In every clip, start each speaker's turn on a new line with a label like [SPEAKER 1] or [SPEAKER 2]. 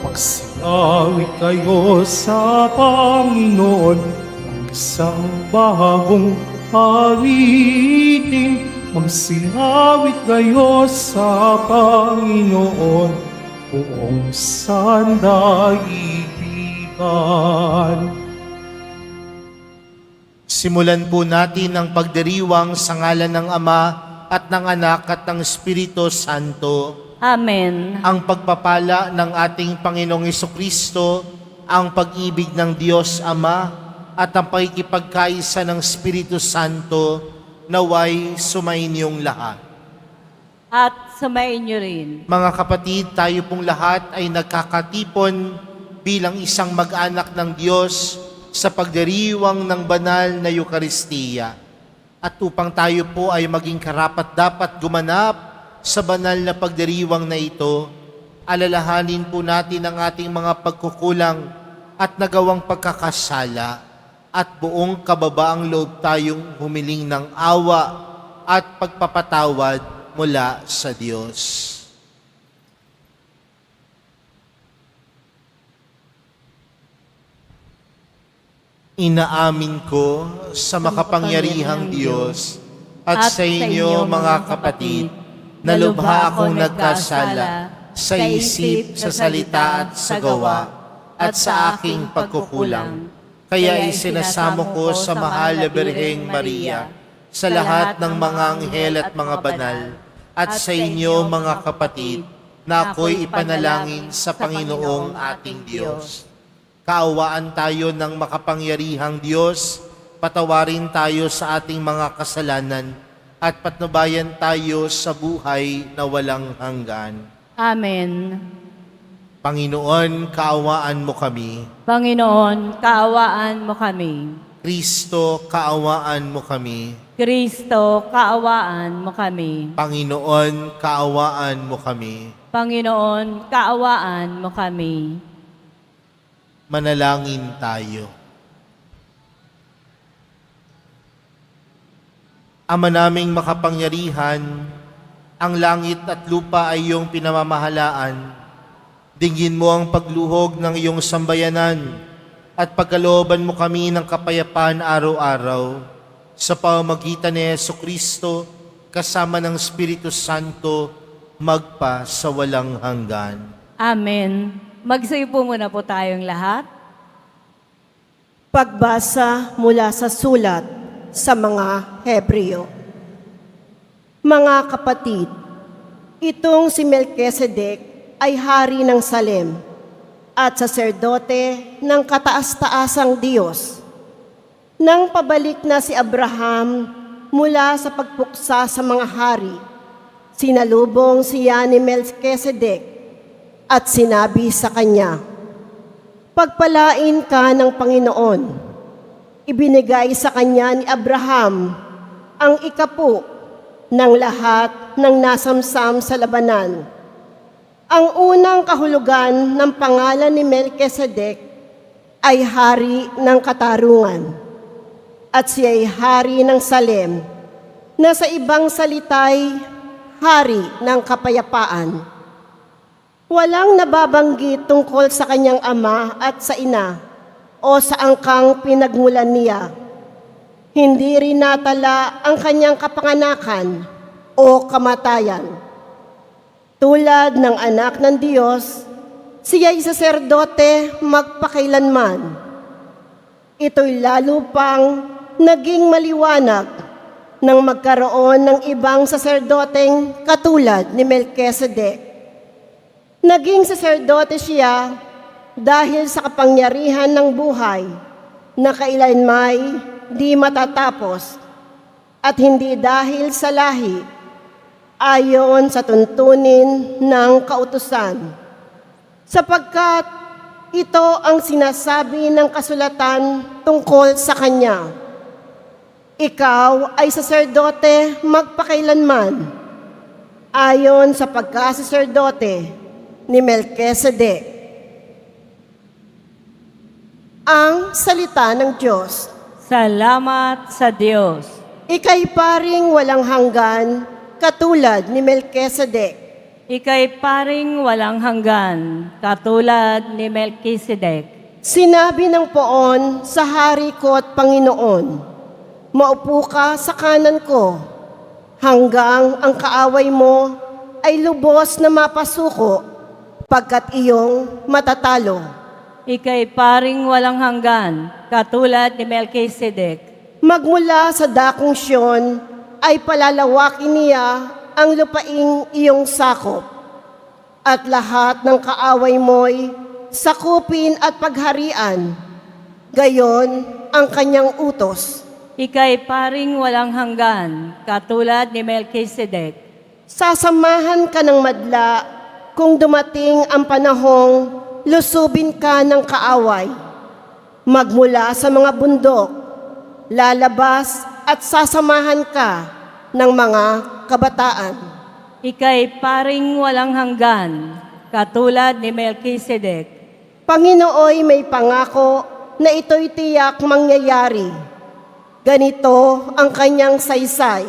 [SPEAKER 1] Magsiawit kayo sa Panginoon, isang bagong awitin. Magsiawit kayo sa Panginoon, buong sandaigdigan.
[SPEAKER 2] Simulan po natin ang pagdiriwang sa ngalan ng Ama at ng Anak at ng Espiritu Santo.
[SPEAKER 3] Amen.
[SPEAKER 2] Ang pagpapala ng ating Panginoong Hesukristo, ang pag-ibig ng Diyos Ama, at ang pakikipagkaisa ng Espiritu Santo, naway sumainyong lahat.
[SPEAKER 3] At sumayin niyo rin.
[SPEAKER 2] Mga kapatid, tayo pong lahat ay nagkakatipon bilang isang mag-anak ng Diyos sa pagdiriwang ng banal na Eukaristiya. At upang tayo po ay maging karapat-dapat gumanap sa banal na pagdiriwang na ito, alalahanin po natin ang ating mga pagkukulang at nagawang pagkakasala at buong kababaang loob tayong humiling ng awa at pagpapatawad mula sa Diyos. Inaamin ko sa makapangyarihang Diyos at sa inyo mga kapatid, na lubha akong nagkasala sa isip, sa salita at sa gawa, at sa aking pagkukulang. Kaya isinasamo ko sa mahal na Birheng Maria, sa lahat ng mga anghel at mga banal, at sa inyo mga kapatid, na ako'y ipanalangin sa Panginoong ating Diyos. Kaawaan tayo ng makapangyarihang Diyos, patawarin tayo sa ating mga kasalanan, at patnubayan tayo sa buhay na walang hanggan.
[SPEAKER 3] Amen.
[SPEAKER 2] Panginoon, kaawaan mo kami.
[SPEAKER 3] Panginoon, kaawaan mo kami.
[SPEAKER 2] Kristo, kaawaan mo kami.
[SPEAKER 3] Kristo, kaawaan mo kami.
[SPEAKER 2] Panginoon, kaawaan mo kami.
[SPEAKER 3] Panginoon, kaawaan mo kami.
[SPEAKER 2] Manalangin tayo. Ama naming makapangyarihan, ang langit at lupa ay iyong pinamamahalaan. Dinggin mo ang pagluhog ng iyong sambayanan at pagkalooban mo kami ng kapayapaan araw-araw sa pamamagitan ni Jesucristo kasama ng Espiritu Santo magpa sa walang hanggan.
[SPEAKER 3] Amen. Magsiupo muna po tayong lahat.
[SPEAKER 4] Pagbasa mula sa sulat sa mga Hebreo. Mga kapatid, itong si Melchizedek ay hari ng Salem at saserdote ng kataas-taasang Diyos. Nang pabalik na si Abraham mula sa pagpuksa sa mga hari, sinalubong siya ni Melchizedek at sinabi sa kanya, "Pagpalain ka ng Panginoon." Ibinigay sa kanya ni Abraham ang ikapu ng lahat ng nasamsam sa labanan. Ang unang kahulugan ng pangalan ni Melchizedek ay hari ng katarungan, at siya ay hari ng Salem, na sa ibang salitay, hari ng kapayapaan. Walang nababanggit tungkol sa kanyang ama at sa ina, o sa angkang pinagmulan niya. Hindi rin natala ang kanyang kapanganakan o kamatayan. Tulad ng anak ng Diyos, siya'y saserdote magpakailanman. Ito'y lalo pang naging maliwanag nang magkaroon ng ibang saserdoteng katulad ni Melchizedek. Naging saserdote siya dahil sa kapangyarihan ng buhay na kailanmay di matatapos at hindi dahil sa lahi ayon sa tuntunin ng kautusan. Sapagkat ito ang sinasabi ng kasulatan tungkol sa kanya. Ikaw ay saserdote magpakailanman ayon sa pagkasaserdote ni Melchizedek. Ang salita ng Diyos.
[SPEAKER 3] Salamat sa Diyos.
[SPEAKER 4] Ika'y paring walang hanggan, katulad ni Melchizedek.
[SPEAKER 3] Ika'y paring walang hanggan, katulad ni Melchizedek.
[SPEAKER 4] Sinabi ng poon sa hari ko at Panginoon, maupo ka sa kanan ko, hanggang ang kaaway mo ay lubos na mapasuko, pagkat iyong matatalo.
[SPEAKER 3] Ika'y paring walang hanggan, katulad ni Melchizedek.
[SPEAKER 4] Magmula sa dakong Siyon ay palalawakin niya ang lupaing iyong sakop, at lahat ng kaaway mo'y sakupin at pagharian, gayon ang kanyang utos.
[SPEAKER 3] Ika'y paring walang hanggan, katulad ni Melchizedek.
[SPEAKER 4] Sasamahan ka ng madla kung dumating ang panahong lusubin ka ng kaaway. Magmula sa mga bundok, lalabas at sasamahan ka ng mga kabataan.
[SPEAKER 3] Ika'y paring walang hanggan, katulad ni Melchizedek.
[SPEAKER 4] Panginooy may pangako na ito'y tiyak mangyayari. Ganito ang kanyang saysay.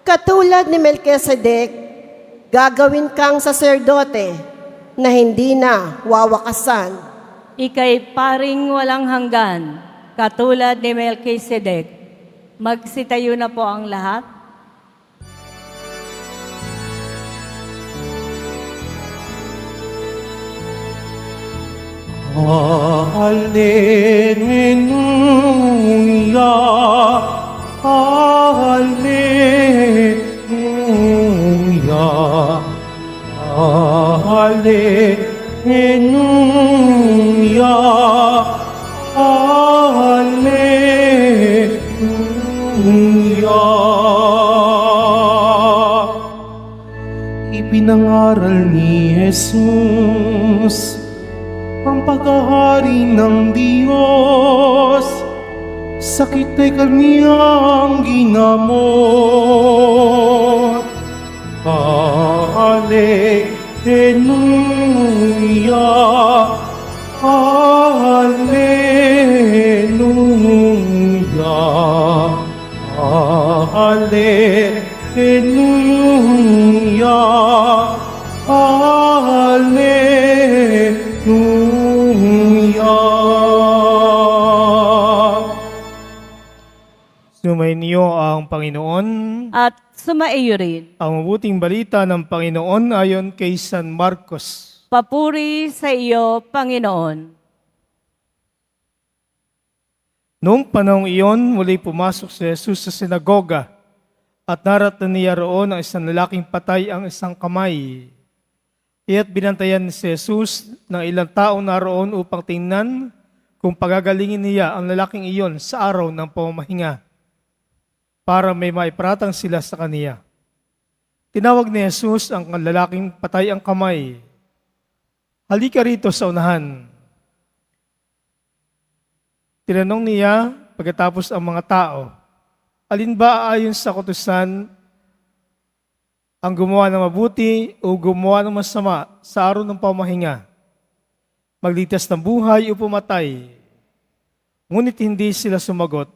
[SPEAKER 4] Katulad ni Melchizedek, gagawin kang saserdote na hindi na wawakasan.
[SPEAKER 3] Ika'y paring walang hanggan, katulad ni Melchizedek. Magsitayo na po ang lahat.
[SPEAKER 1] Alleluia, Alleluia, Alleluia, Alleluia. Ipinangaral ni Jesus ang paghahari ng Diyos, sakit ay kaniyang ginamot. Alleluia, Alleluia, Alleluia, Alleluia.
[SPEAKER 5] Sumainyo ang Panginoon.
[SPEAKER 3] At sumaiyo rin.
[SPEAKER 5] Ang mabuting balita ng Panginoon ayon kay San Marcos.
[SPEAKER 3] Papuri sa iyo, Panginoon.
[SPEAKER 5] Noong panahong iyon, muli pumasok si Jesus sa sinagoga at naratan niya roon ang isang lalaking patay ang isang kamay. Iya't binantayan si Jesus ng ilang taong naroon upang tingnan kung pagagalingin niya ang lalaking iyon sa araw ng pamamahinga para may maiparatang sila sa kaniya. Tinawag ni Jesus ang lalaking patay ang kamay. Halika rito sa unahan. Tinanong niya pagkatapos ang mga tao, alin ba ayon sa kautusan ang gumawa ng mabuti o gumawa ng masama sa araw ng pamahinga? Magligtas ng buhay o pumatay? Ngunit hindi sila sumagot.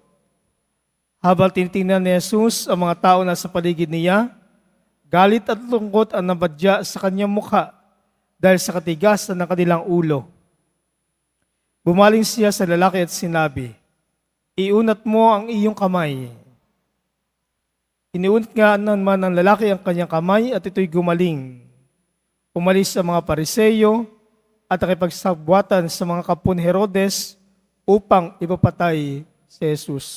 [SPEAKER 5] Habang tinitingnan ni Jesus ang mga tao na sa paligid niya, galit at lungkot ang nabadya sa kanyang mukha dahil sa katigasan ng kanilang ulo. Bumaling siya sa lalaki at sinabi, iunat mo ang iyong kamay. Iniunat nga naman ng lalaki ang kanyang kamay at ito'y gumaling. Umalis ang mga Pariseyo at nakipagsabwatan sa mga kapun Herodes upang ipapatay si Jesus.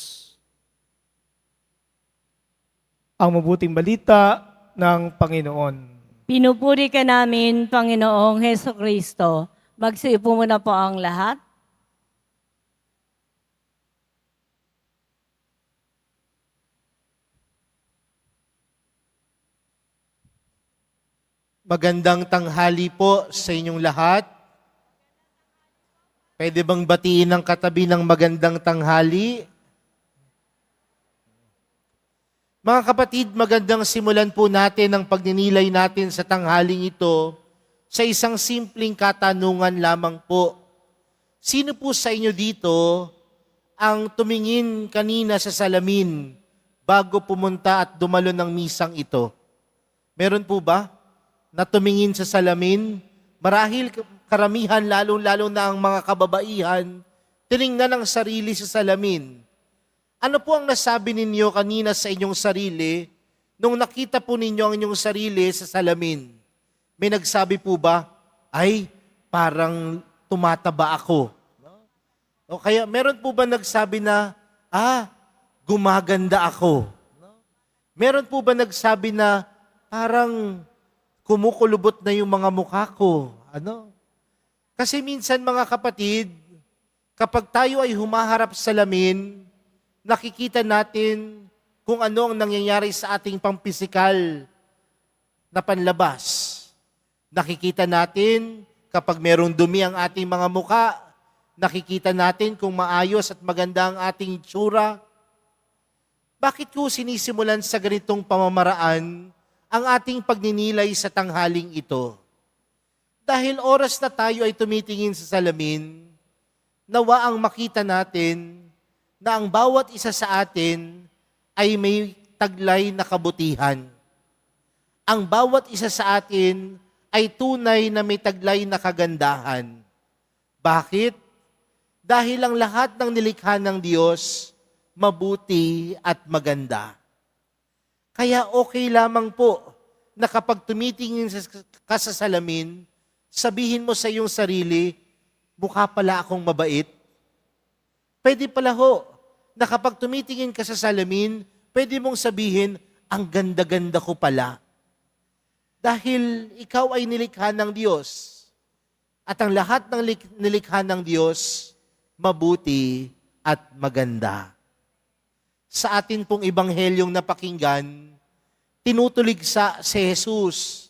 [SPEAKER 5] Ang mabuting balita ng Panginoon.
[SPEAKER 3] Pinupuri ka namin, Panginoong Heso Kristo. Magsiupo muna po ang lahat.
[SPEAKER 2] Magandang tanghali po sa inyong lahat. Pwede bang batiin ng katabi ng magandang tanghali? Mga kapatid, magandang simulan po natin ang pagninilay natin sa tanghaling ito sa isang simpleng katanungan lamang po. Sino po sa inyo dito ang tumingin kanina sa salamin bago pumunta at dumalo ng misang ito? Meron po ba? na tumingin sa salamin, marahil karamihan, lalo-lalo na ang mga kababaihan, tiningnan ang sarili sa salamin. Ano po ang nasabi ninyo kanina sa inyong sarili nung nakita po ninyo ang inyong sarili sa salamin? May nagsabi po ba, ay, parang tumataba ako? O kaya meron po ba nagsabi na, gumaganda ako? Meron po ba nagsabi na, parang kumukulubot na yung mga mukha ko? Kasi minsan mga kapatid, kapag tayo ay humaharap sa salamin, nakikita natin kung ano ang nangyayari sa ating pampisikal na panlabas. Nakikita natin kapag merong dumi ang ating mga mukha, nakikita natin kung maayos at maganda ang ating itsura. Bakit ko sinisimulan sa ganitong pamamaraan ang ating pagninilay sa tanghaling ito? Dahil oras na tayo ay tumitingin sa salamin, nawa ang makita natin na ang bawat isa sa atin ay may taglay na kabutihan. Ang bawat isa sa atin ay tunay na may taglay na kagandahan. Bakit? Dahil ang lahat ng nilikha ng Diyos, mabuti at maganda. Kaya okay lamang po na kapag tumitingin ka sa salamin, sabihin mo sa iyong sarili, mukha pala akong mabait. Pwede pala ho, na kapag tumitingin ka sa salamin, pwede mong sabihin, ang ganda-ganda ko pala. Dahil ikaw ay nilikha ng Diyos. At ang lahat ng nilikha ng Diyos, mabuti at maganda. Sa atin pong ibanghelyong napakinggan, tinutulig si Jesus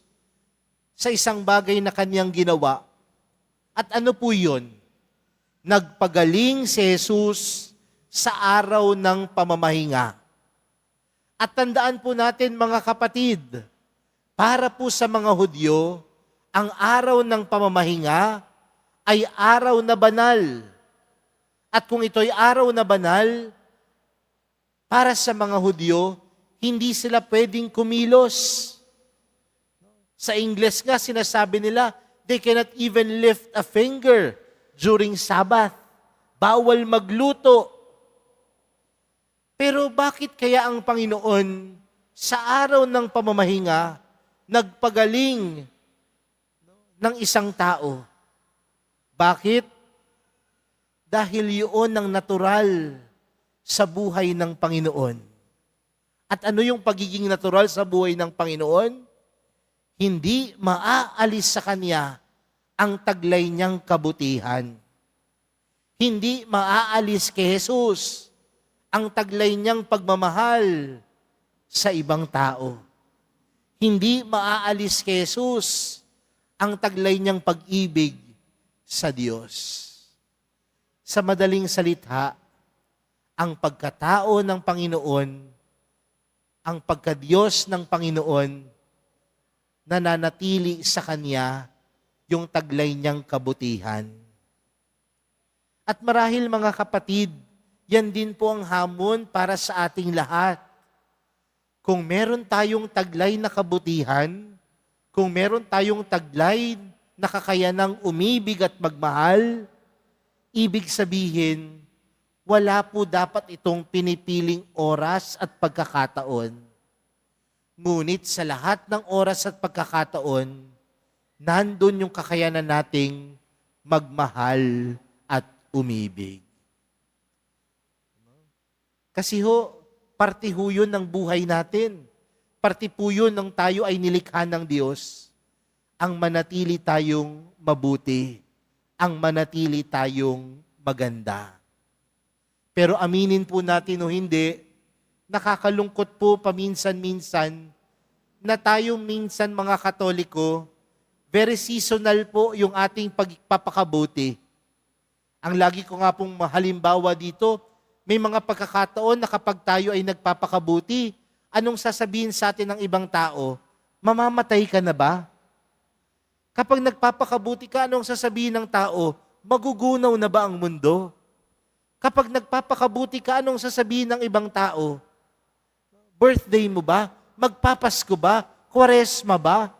[SPEAKER 2] sa isang bagay na kanyang ginawa. At ano po yun? Nagpagaling si Jesus sa araw ng pamamahinga. At tandaan po natin mga kapatid, para po sa mga Hudyo, ang araw ng pamamahinga ay araw na banal. At kung ito'y araw na banal, para sa mga Hudyo, hindi sila pwedeng kumilos. Sa Ingles nga, sinasabi nila, they cannot even lift a finger during Sabbath. Bawal magluto. Pero bakit kaya ang Panginoon sa araw ng pamamahinga nagpagaling ng isang tao? Bakit? Dahil yun ang natural sa buhay ng Panginoon. At ano yung pagiging natural sa buhay ng Panginoon? Hindi maaalis sa Kanya ang taglay niyang kabutihan. Hindi maaalis kay Jesus ang taglay niyang pagmamahal sa ibang tao. Hindi maaalis kay Jesus ang taglay niyang pag-ibig sa Diyos. Sa madaling salita, ang pagkatao ng Panginoon, ang pagkadiyos ng Panginoon, nananatili sa Kanya yung taglay niyang kabutihan. At marahil mga kapatid, yan din po ang hamon para sa ating lahat. Kung meron tayong taglay na kabutihan, kung meron tayong taglay na kakayanang umibig at magmahal, ibig sabihin, wala po dapat itong pinipiling oras at pagkakataon. Ngunit sa lahat ng oras at pagkakataon, nandun yung kakayanan nating magmahal at umibig. Kasi parte ho yun ng buhay natin. Parte po yun ng tayo ay nilikha ng Diyos. Ang manatili tayong mabuti. Ang manatili tayong maganda. Pero aminin po natin o hindi, nakakalungkot po paminsan-minsan na tayo minsan mga Katoliko, very seasonal po yung ating pagpapakabuti. Ang lagi ko nga pong halimbawa dito, may mga pagkakataon na kapag tayo ay nagpapakabuti, anong sasabihin sa atin ng ibang tao? Mamamatay ka na ba? Kapag nagpapakabuti ka, anong sasabihin ng tao? Magugunaw na ba ang mundo? Kapag nagpapakabuti ka, anong sasabihin ng ibang tao? Birthday mo ba? Magpapasko ba? Kwaresma ba?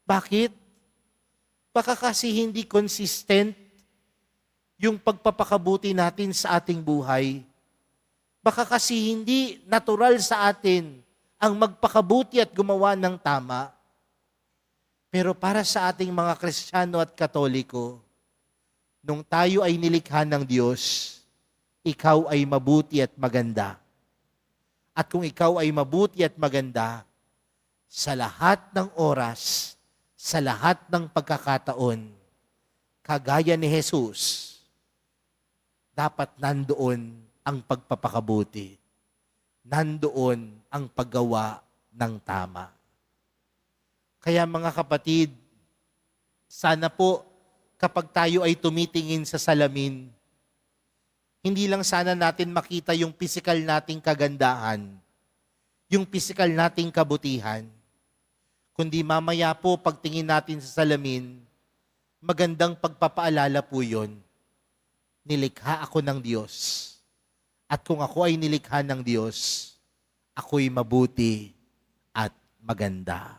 [SPEAKER 2] Bakit? Baka kasi hindi consistent yung pagpapakabuti natin sa ating buhay. Baka kasi hindi natural sa atin ang magpakabuti at gumawa ng tama. Pero para sa ating mga Kristiyano at Katoliko, nung tayo ay nilikha ng Diyos, ikaw ay mabuti at maganda. At kung ikaw ay mabuti at maganda, sa lahat ng oras, sa lahat ng pagkakataon, kagaya ni Jesus, dapat nandoon ang pagpapakabuti. Nandoon ang paggawa ng tama. Kaya mga kapatid, sana po kapag tayo ay tumitingin sa salamin, hindi lang sana natin makita yung physical nating kagandahan, yung physical nating kabutihan, kundi mamaya po pagtingin natin sa salamin, magandang pagpapaalala po yun. Nilikha ako ng Diyos. At kung ako ay nilikha ng Diyos, ako'y mabuti at maganda.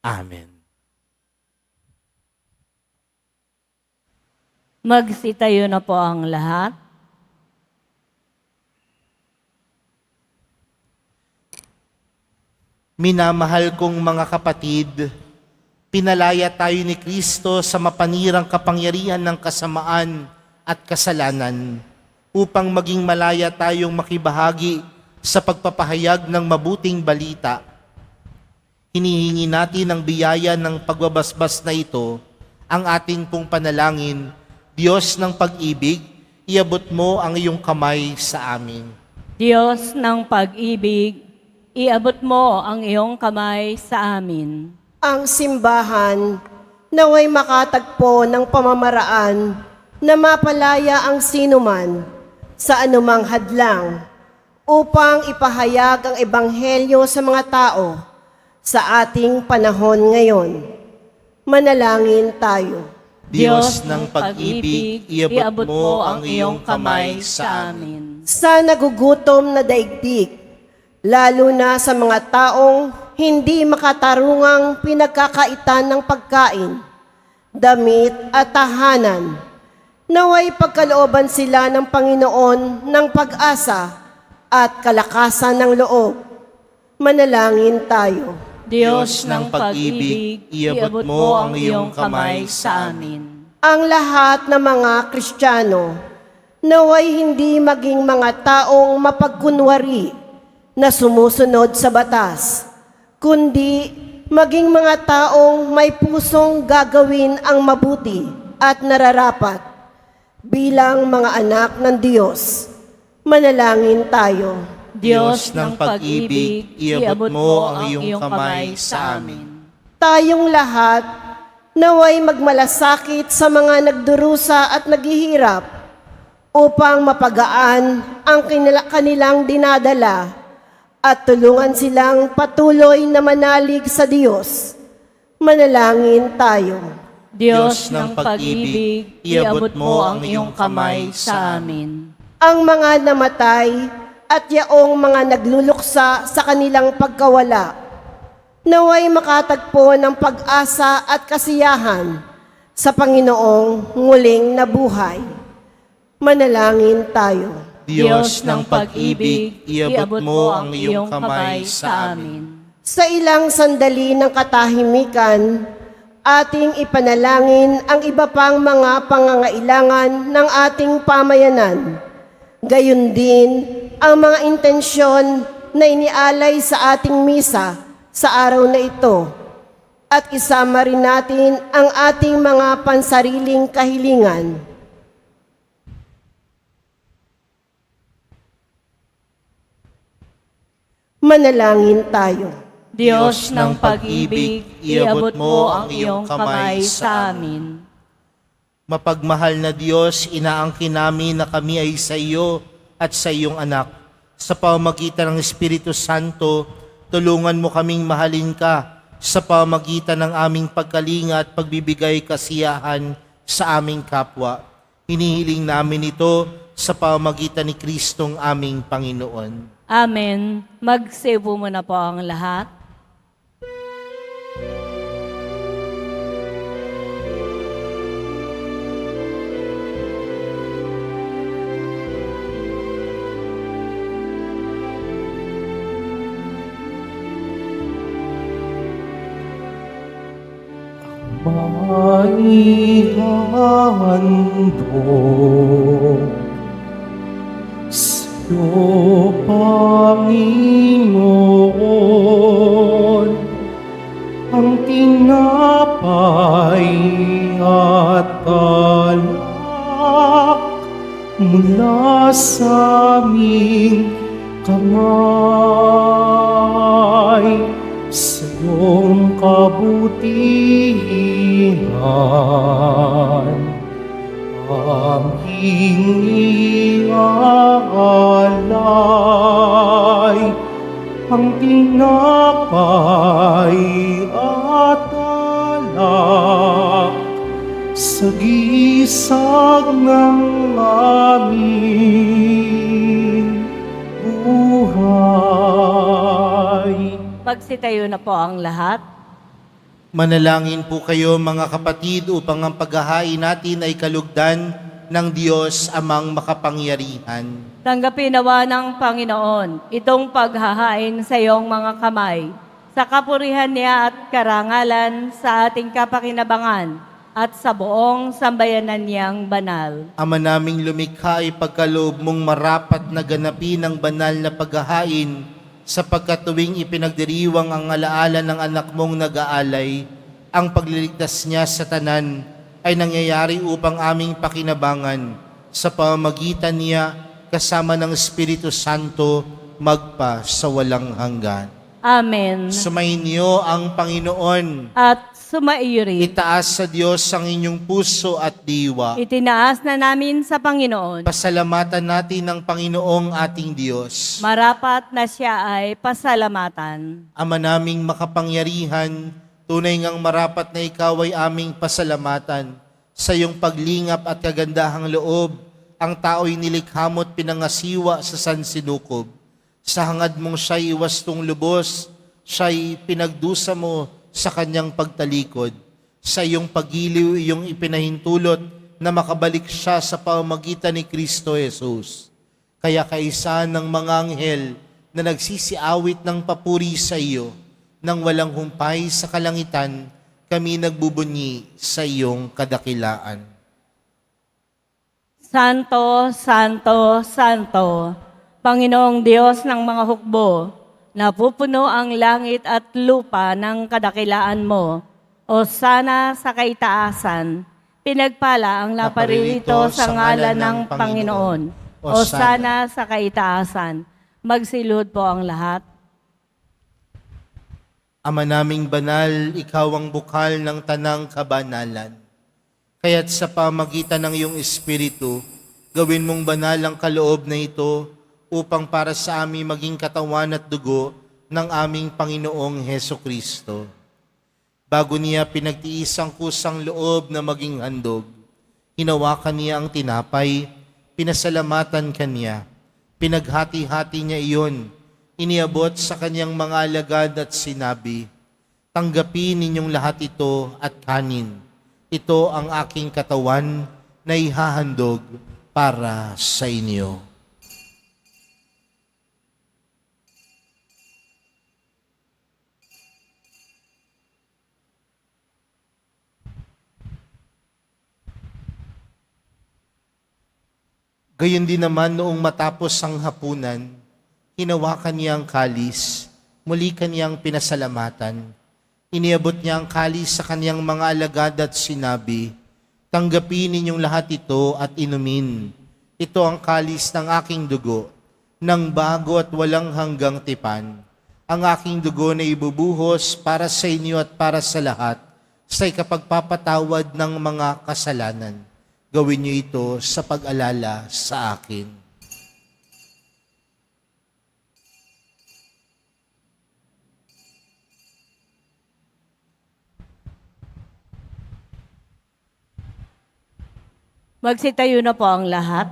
[SPEAKER 2] Amen.
[SPEAKER 3] Magsitayo na po ang lahat.
[SPEAKER 2] Minamahal kong mga kapatid, pinalaya tayo ni Kristo sa mapanirang kapangyarihan ng kasamaan at kasalanan upang maging malaya tayong makibahagi sa pagpapahayag ng mabuting balita. Hinihingi natin ang biyaya ng pagbabasbas na ito, ang ating pong panalangin. Diyos ng pag-ibig, iabot mo ang iyong kamay sa amin.
[SPEAKER 3] Diyos ng pag-ibig, iabot mo ang iyong kamay sa amin.
[SPEAKER 4] Ang simbahan naway makatagpo ng pamamaraan na mapalaya ang sinuman sa anumang hadlang upang ipahayag ang ebanghelyo sa mga tao sa ating panahon ngayon. Manalangin tayo.
[SPEAKER 2] Diyos ng pag-ibig, iabot mo ang iyong kamay sa amin.
[SPEAKER 4] Sa nagugutom na daigdig, lalo na sa mga taong hindi makatarungang pinagkakaitan ng pagkain, damit at tahanan, naway pagkalooban sila ng Panginoon ng pag-asa at kalakasan ng loob. Manalangin tayo.
[SPEAKER 3] Diyos ng pag-ibig, iabot mo ang iyong kamay sa amin.
[SPEAKER 4] Ang lahat ng mga Kristiyano, naway hindi maging mga taong mapagkunwari na sumusunod sa batas, kundi maging mga taong may pusong gagawin ang mabuti at nararapat bilang mga anak ng Diyos. Manalangin tayo.
[SPEAKER 2] Diyos ng pag-ibig, iabot mo ang iyong kamay sa amin.
[SPEAKER 4] Tayong lahat naway magmalasakit sa mga nagdurusa at naghihirap upang mapagaan ang kanilang dinadala at tulungan silang patuloy na manalig sa Diyos. Manalangin tayo.
[SPEAKER 3] Diyos ng pag-ibig, iabot mo ang iyong kamay sa amin.
[SPEAKER 4] Ang mga namatay at yaong mga nagluluksa sa kanilang pagkawala, naway makatagpo ng pag-asa at kasiyahan sa Panginoong muling nabuhay. Manalangin tayo.
[SPEAKER 2] Diyos ng pag-ibig, iabot mo ang iyong kamay sa amin.
[SPEAKER 4] Sa ilang sandali ng katahimikan, ating ipanalangin ang iba pang mga pangangailangan ng ating pamayanan. Gayon din ang mga intensyon na inialay sa ating misa sa araw na ito. At isama rin natin ang ating mga pansariling kahilingan. Manalangin tayo.
[SPEAKER 3] Diyos ng pag-ibig, iabot mo ang iyong kamay sa amin.
[SPEAKER 2] Mapagmahal na Diyos, inaangkin namin na kami ay sa iyo at sa iyong anak. Sa pamamagitan ng Espiritu Santo, tulungan mo kaming mahalin ka sa pamamagitan ng aming pagkalinga at pagbibigay kasiyahan sa aming kapwa. Hinihiling namin ito sa pamamagitan ni Kristong aming Panginoon.
[SPEAKER 3] Amen. Magsiupo muna po ang lahat.
[SPEAKER 1] maihandog sa'yo, Panginoon, ang tinapay at alak mula sa aming kamay. Sa iyong kabutihan aming iaalay ang tinapay at alak sa gisag ng aming buhay.
[SPEAKER 3] Magsitayo na po ang lahat.
[SPEAKER 2] Manalangin po kayo mga kapatid upang ang paghahain natin ay kalugdan ng Diyos amang makapangyarihan.
[SPEAKER 3] Tanggapin nawa ng Panginoon itong paghahain sa iyong mga kamay, sa kapurihan niya at karangalan sa ating kapakinabangan at sa buong sambayanan niyang banal.
[SPEAKER 2] Ama naming lumikha ay pagkaloob mong marapat na ganapin ang banal na paghahain sapagkat tuwing ipinagdiriwang ang alaala ng anak mong nag-aalay, ang pagliligtas niya sa tanan ay nangyayari upang aming pakinabangan sa pamamagitan niya kasama ng Espiritu Santo magpa sa walang hanggan.
[SPEAKER 3] Amen.
[SPEAKER 2] Sumainyo ang Panginoon.
[SPEAKER 3] At sumaiyo rin.
[SPEAKER 2] Itaas sa Diyos ang inyong puso at diwa.
[SPEAKER 3] Itinaas na namin sa Panginoon.
[SPEAKER 2] Pasalamatan natin ang Panginoong ating Diyos.
[SPEAKER 3] Marapat na siya ay pasalamatan.
[SPEAKER 2] Ama naming makapangyarihan, tunay ngang marapat na ikaw ay aming pasalamatan. Sa iyong paglingap at kagandahang loob, ang tao'y nilikha mo't pinangasiwa sa sansinukob. Sa hangad mong siya'y iwastong lubos, siya'y pinagdusa mo sa kanyang pagtalikod. Sa iyong pagiliw, iyong ipinahintulot na makabalik siya sa pamamagitan ni Kristo Jesus. Kaya kaisa ng mga anghel na nagsisiawit ng papuri sa iyo, nang walang humpay sa kalangitan, kami nagbubunyi sa iyong kadakilaan.
[SPEAKER 3] Santo, Santo, Santo, Panginoong Diyos ng mga hukbo, napupuno ang langit at lupa ng kadakilaan mo. O sana sa kaitaasan, pinagpala ang naparirito sa ngalan ng Panginoon. O sana sa kaitaasan, magsilud po ang lahat.
[SPEAKER 2] Ama naming banal, ikaw ang bukal ng tanang kabanalan. Kaya't sa pamagitan ng iyong Espiritu, gawin mong banal ang kaloob na ito upang para sa amin maging katawan at dugo ng aming Panginoong Heso Kristo. Bago niya pinagtiis ang kusang loob na maging handog, hinawakan niya ang tinapay, pinasalamatan kanya, pinaghati-hati niya iyon, iniabot sa kanyang mga alagad at sinabi, "Tanggapin ninyong lahat ito at kanin. Ito ang aking katawan na ihahandog para sa inyo." Gayon din naman noong matapos ang hapunan, hinawakan niya ang kalis, muli kaniyang pinasalamatan. Iniabot niya ang kalis sa kaniyang mga alagad at sinabi, "Tanggapin ninyong lahat ito at inumin. Ito ang kalis ng aking dugo, ng bago at walang hanggang tipan. Ang aking dugo na ibubuhos para sa inyo at para sa lahat, sa ikapagpapatawad ng mga kasalanan. Gawin niyo ito sa pag-alala sa akin."
[SPEAKER 3] Magsitayo na po ang lahat.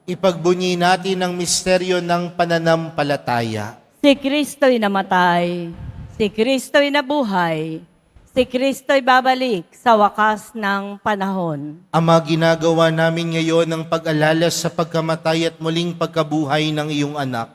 [SPEAKER 2] Ipagbunyi natin ang misteryo ng pananampalataya.
[SPEAKER 3] Si Kristo'y namatay, si Kristo'y nabuhay, si Kristo'y babalik sa wakas ng panahon.
[SPEAKER 2] Ama, ginagawa namin ngayon ang pag-alala sa pagkamatay at muling pagkabuhay ng iyong anak.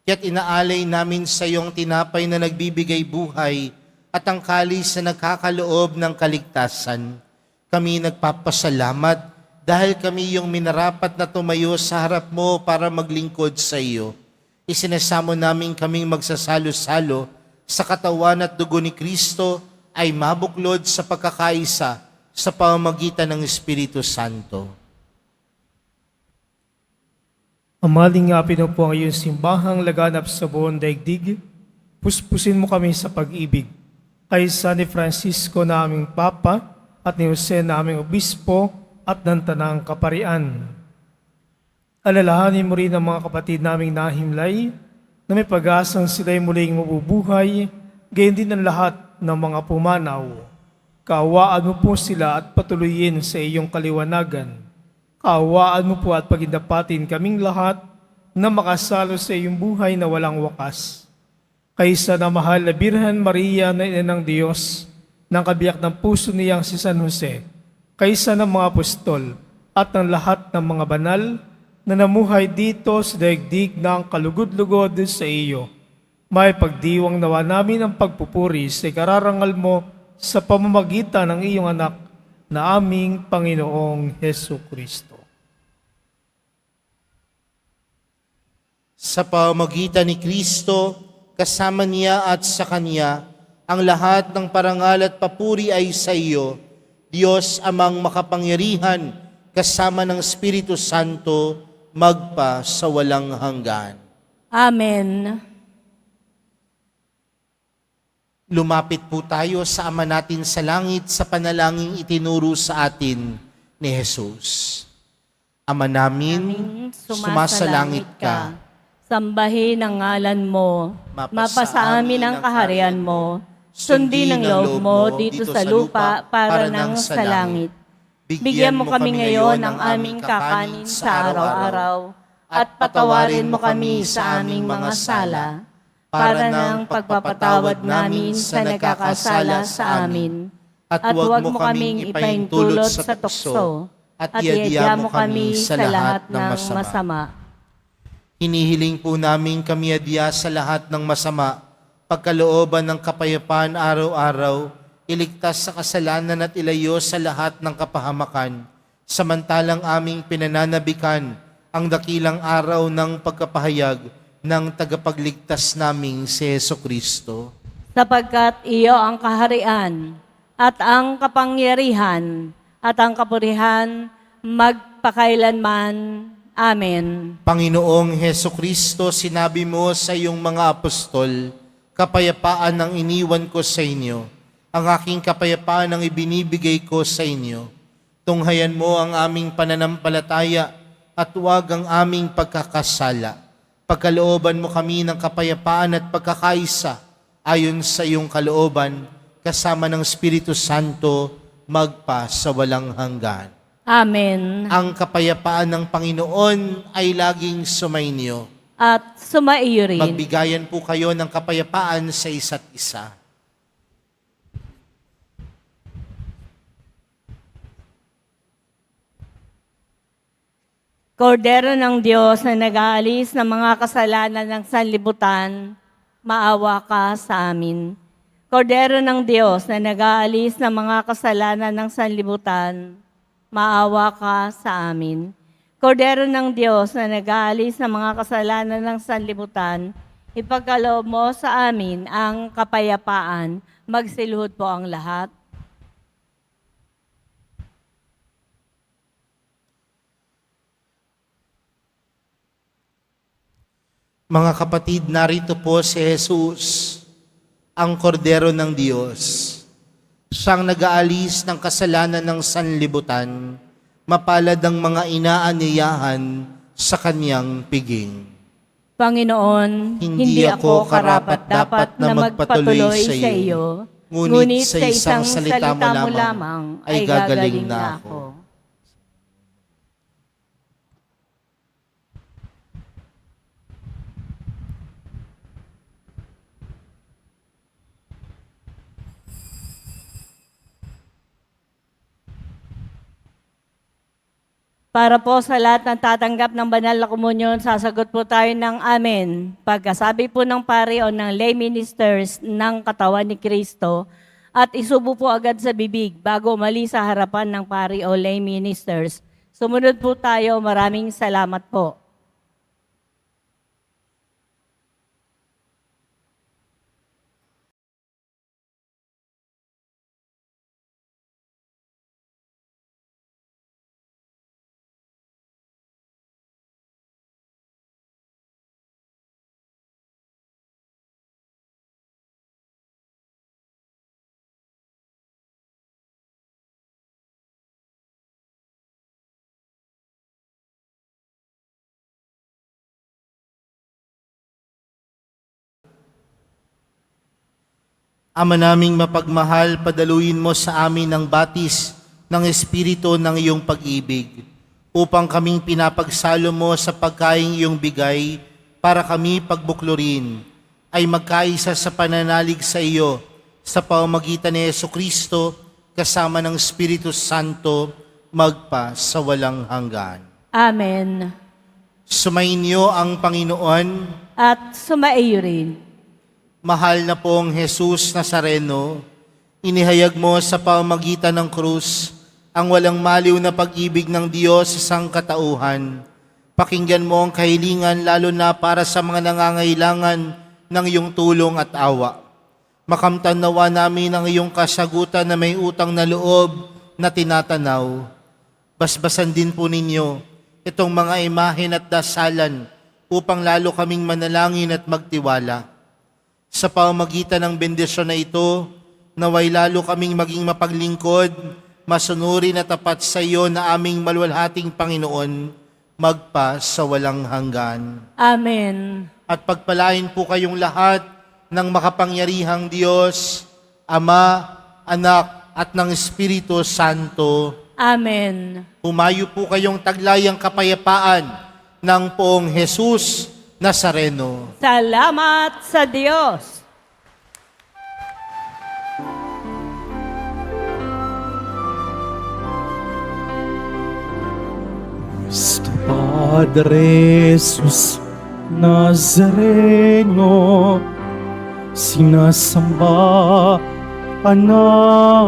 [SPEAKER 2] Kaya't inaalay namin sa iyong tinapay na nagbibigay buhay at ang kalis na nagkakaloob ng kaligtasan. Kami nagpapasalamat dahil kami yung minarapat na tumayo sa harap mo para maglingkod sa iyo. Isinasamo namin kaming magsasalo-salo sa katawan at dugo ni Kristo ay mabuklod sa pagkakaisa sa pamamagitan ng Espiritu Santo.
[SPEAKER 5] Amaling nga po ang iyong simbahang laganap sa buong daigdig, puspusin mo kami sa pag-ibig. Kaysa ni Francisco na aming Papa at ni Jose na aming Obispo at ng Tanang Kaparian. Alalahanin mo rin ang mga kapatid naming nahimlay na may pag-asang sila'y muling mabubuhay, gayon din ang lahat ng mga pumanaw. Kaawaan mo po sila at patuloyin sa iyong kaliwanagan. Kaawaan mo po at pagindapatin kaming lahat na makasalo sa iyong buhay na walang wakas. Kaysa na mahal na Birhen Maria na ina ng Diyos, ng kabiyak ng puso niyang si San Jose, kaysa ng mga apostol at ng lahat ng mga banal na namuhay dito sa daigdig ng kalugod-lugod sa iyo, may pagdiwang nawa namin ang pagpupuri sa kararangal mo sa pamamagitan ng iyong anak na aming Panginoong Hesu Kristo.
[SPEAKER 2] Sa pamamagitan ni Kristo, kasama niya at sa Kanya, ang lahat ng parangal at papuri ay sa iyo, Diyos amang makapangyarihan, kasama ng Espiritu Santo, magpa sa walang hanggan.
[SPEAKER 3] Amen.
[SPEAKER 2] Lumapit po tayo sa Ama natin sa langit sa panalangin itinuro sa atin ni Jesus. Ama namin, sumasalangit ka.
[SPEAKER 3] Sambahin ang ngalan mo, mapasa amin ang kaharian mo, sundin ang loob mo dito sa lupa para nang sa langit. Bigyan mo kami ngayon ng aming kakanin sa araw-araw, at patawarin mo kami sa aming mga sala, para ng pagpapatawad namin sa nagkakasala sa amin. At huwag mo kaming ipahintulot sa tukso, at iadya mo kami sa lahat ng masama.
[SPEAKER 2] Hinihiling po namin kami adya sa lahat ng masama, pagkalooban ng kapayapaan araw-araw, iligtas sa kasalanan at ilayo sa lahat ng kapahamakan, samantalang aming pinananabikan ang dakilang araw ng pagkapahayag ng tagapagligtas naming si Hesu Kristo.
[SPEAKER 3] Sapagkat iyo ang kaharian, at ang kapangyarihan, at ang kapurihan, magpakailanman. Amen.
[SPEAKER 2] Panginoong Hesu Kristo, sinabi mo sa iyong mga apostol, kapayapaan ang iniwan ko sa inyo, ang aking kapayapaan ang ibinibigay ko sa inyo. Tunghayan mo ang aming pananampalataya at huwag ang aming pagkakasala. Pagkalooban mo kami ng kapayapaan at pagkakaisa ayon sa iyong kalooban, kasama ng Espiritu Santo, magpa sa walang hanggan.
[SPEAKER 3] Amen.
[SPEAKER 2] Ang kapayapaan ng Panginoon ay laging sumainyo.
[SPEAKER 3] At sumaiyo rin.
[SPEAKER 2] Magbigayan po kayo ng kapayapaan sa isa't isa.
[SPEAKER 3] Kordero ng Diyos na nag-aalis ng mga kasalanan ng sanlibutan, maawa ka sa amin. Kordero ng Diyos na nag-aalis ng mga kasalanan ng sanlibutan, maawa ka sa amin. Kordero ng Diyos na nag-aalis ng mga kasalanan ng sanlibutan, ipagkaloob mo sa amin ang kapayapaan. Magsiluhod po ang lahat.
[SPEAKER 2] Mga kapatid, narito po si Jesus, ang kordero ng Diyos. Siyang nag-aalis ng kasalanan ng sanlibutan, mapalad ang mga inaanyayahan sa kanyang piging.
[SPEAKER 3] Panginoon, hindi ako karapat-dapat na magpatuloy sa iyo, ngunit sa isang salita mo lamang ay gagaling na ako. Para po sa lahat ng tatanggap ng banal na komunyon, sasagot po tayo ng amen. Pagkasabi po ng pari o ng lay ministers ng katawan ni Kristo at isubo po agad sa bibig bago umalis sa harapan ng pari o lay ministers. Sumunod po tayo. Maraming salamat po.
[SPEAKER 2] Ama naming mapagmahal, padaluin mo sa amin ang batis ng Espiritu ng iyong pag-ibig, upang kaming pinapagsalo mo sa pagkaing iyong bigay, para kami pagbuklurin, ay magkaisa sa pananalig sa iyo, sa pamamagitan ni Jesucristo, kasama ng Espiritu Santo, magpa sa walang hanggan.
[SPEAKER 3] Amen.
[SPEAKER 2] Sumainyo ang Panginoon.
[SPEAKER 3] At sumaiyo rin.
[SPEAKER 2] Mahal na pong Jesus Nazareno, inihayag mo sa pamamagitan ng krus ang walang maliw na pag-ibig ng Diyos sa sangkatauhan. Pakinggan mo ang kahilingan lalo na para sa mga nangangailangan ng iyong tulong at awa. Makamtan nawa namin ang iyong kasagutan na may utang na loob na tinatanaw. Basbasan din po ninyo itong mga imahen at dasalan upang lalo kaming manalangin at magtiwala. Sa pamamagitan ng bendisyon na ito, naway lalo kaming maging mapaglingkod, masunurin at tapat sa iyo na aming maluwalhating Panginoon, magpa sa walang hanggan.
[SPEAKER 3] Amen.
[SPEAKER 2] At pagpalain po kayong lahat ng makapangyarihang Diyos, Ama, Anak, at ng Espiritu Santo.
[SPEAKER 3] Amen.
[SPEAKER 2] Humayo po kayong taglayang kapayapaan ng poong Jesus Nazareno.
[SPEAKER 3] Salamat sa Diyos.
[SPEAKER 1] Nuestro Padre Jesus Nazareno, sinasamba ka namin.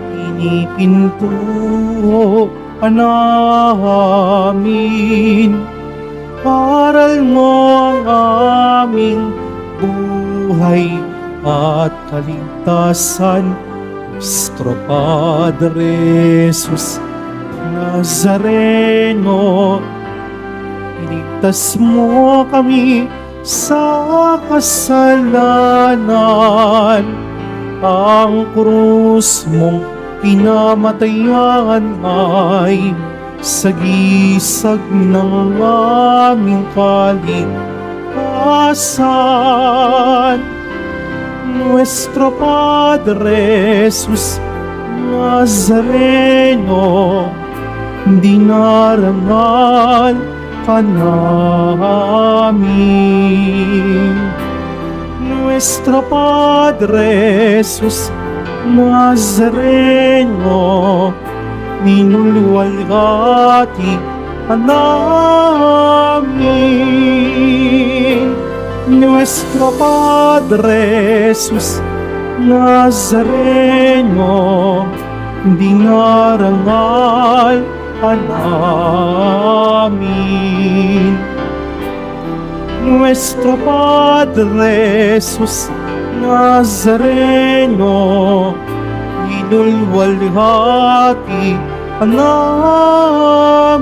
[SPEAKER 1] Pinipinto ka namin. Aral mo ang aming buhay at kaligtasan. Nuestro Padre Jesus Nazareno, iligtas mo kami sa kasalanan. Ang krus mong pinamatayan ay sagisag ng aming kaligtasan. Nuestro Padre Jesus Nazareno, dinarangal ka namin. Nuestro Padre Jesus Nazareno, minulwalhati ka namin. Nuestro Padre Jesus Nazareno, dinarangal ka namin. Nuestro Padre Jesus Nazareno, inulwalhati ka namin.